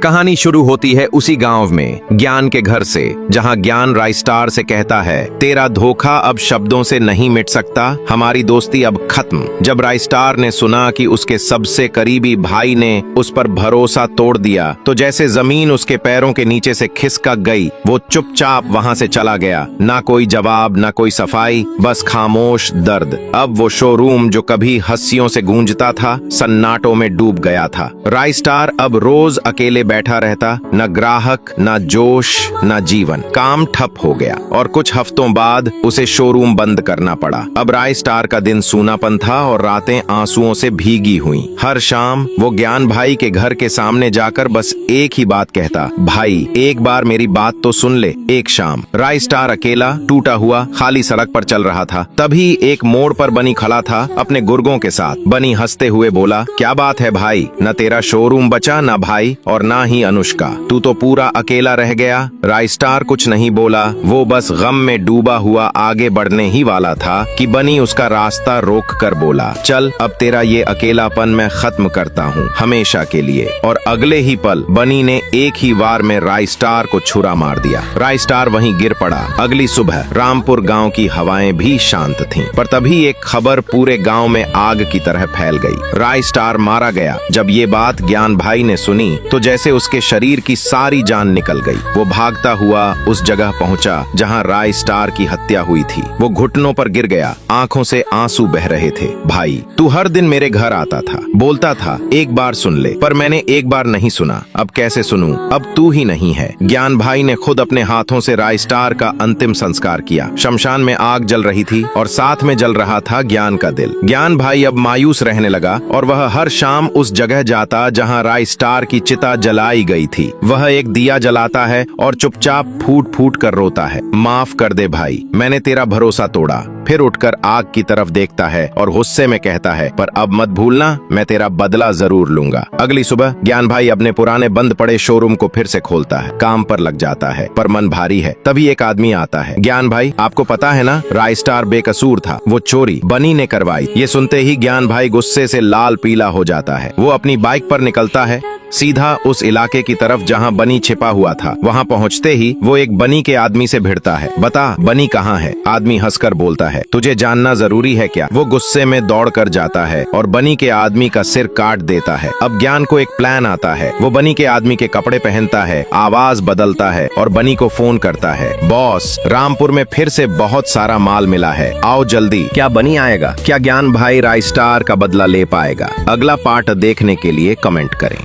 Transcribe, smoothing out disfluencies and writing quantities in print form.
कहानी शुरू होती है उसी गांव में, ज्ञान के घर से, जहां ज्ञान राइस्टार से कहता है, तेरा धोखा अब शब्दों से नहीं मिट सकता, हमारी दोस्ती अब खत्म। जब राइस्टार ने सुना कि उसके सबसे करीबी भाई ने उस पर भरोसा तोड़ दिया, तो जैसे जमीन उसके पैरों के नीचे से खिसक गई। वो चुपचाप वहां से चला गया। ना कोई जवाब, ना कोई सफाई, बस खामोश दर्द। अब वो शोरूम जो कभी हंसियों से गूंजता था, सन्नाटों में डूब गया था। राइस्टार अब रोज अकेले बैठा रहता, न ग्राहक, न जोश, न जीवन। काम ठप हो गया और कुछ हफ्तों बाद उसे शोरूम बंद करना पड़ा। अब राइस्टार का दिन सूनापन था और रातें आंसुओं से भीगी हुई। हर शाम वो ज्ञान भाई के घर के सामने जाकर बस एक ही बात कहता, भाई एक बार मेरी बात तो सुन ले। एक शाम राइस्टार अकेला, टूटा हुआ, खाली सड़क पर चल रहा था। तभी एक मोड़ पर बनी खड़ा था अपने गुर्गों के साथ। बनी हंसते हुए बोला, क्या बात है भाई, न तेरा शोरूम बचा, न भाई और ना ही अनुष्का, तू तो पूरा अकेला रह गया। राइस्टार कुछ नहीं बोला, वो बस गम में डूबा हुआ आगे बढ़ने ही वाला था कि बनी उसका रास्ता रोक कर बोला, चल अब तेरा ये अकेलापन मैं खत्म करता हूँ, हमेशा के लिए। और अगले ही पल बनी ने एक ही वार में राइस्टार को छुरा मार दिया। राइस्टार वहीं गिर पड़ा। अगली सुबह रामपुर गांव की हवाएं भी शांत थीं, पर तभी एक खबर पूरे गांव में आग की तरह फैल गई। राइस्टार मारा गया। जब ये बात ज्ञान भाई ने सुनी तो जैसे उसके शरीर की सारी जान निकल गई। वो भागता हुआ उस जगह पहुंचा जहां राइस्टार की हत्या हुई थी। वो घुटनों पर गिर गया, आंखों से आंसू बह रहे थे। भाई, तू हर दिन मेरे घर आता था, बोलता था एक बार सुन ले, पर मैंने एक बार नहीं सुना। अब कैसे सुनूं? अब तू ही नहीं है। ज्ञान भाई ने खुद अपने हाथों से राइस्टार का अंतिम संस्कार किया। शमशान में आग जल रही थी और साथ में जल रहा था ज्ञान का दिल। ज्ञान भाई अब मायूस रहने लगा और वह हर शाम उस जगह जाता जहां राइस्टार की चिता जलाई गई थी। वह एक दिया जलाता है और चुपचाप फूट फूट कर रोता है, माफ कर दे भाई, मैंने तेरा भरोसा तोड़ा। फिर उठकर आग की तरफ देखता है और गुस्से में कहता है, पर अब मत भूलना, मैं तेरा बदला जरूर लूंगा। अगली सुबह ज्ञान भाई अपने पुराने बंद पड़े शोरूम को फिर से खोलता है। काम पर लग जाता है, पर मन भारी है। तभी एक आदमी आता है, ज्ञान भाई आपको पता है ना, राइस्टार बेकसूर था, वो चोरी बनी ने करवाई। ये सुनते ही ज्ञान भाई गुस्से से लाल पीला हो जाता है। वो अपनी बाइक पर निकलता है, सीधा उस इलाके की तरफ जहां बनी छिपा हुआ था। वहां पहुंचते ही वो एक बनी के आदमी से भिड़ता है, बता बनी कहाँ है? आदमी हंसकर बोलता है, तुझे जानना जरूरी है क्या? वो गुस्से में दौड़ कर जाता है और बनी के आदमी का सिर काट देता है। अब ज्ञान को एक प्लान आता है। वो बनी के आदमी के कपड़े पहनता है, आवाज बदलता है और बनी को फोन करता है, बॉस रामपुर में फिर से बहुत सारा माल मिला है, आओ जल्दी। क्या बनी आएगा? क्या ज्ञान भाई राइस्टार का बदला ले पाएगा? अगला पार्ट देखने के लिए कमेंट करें।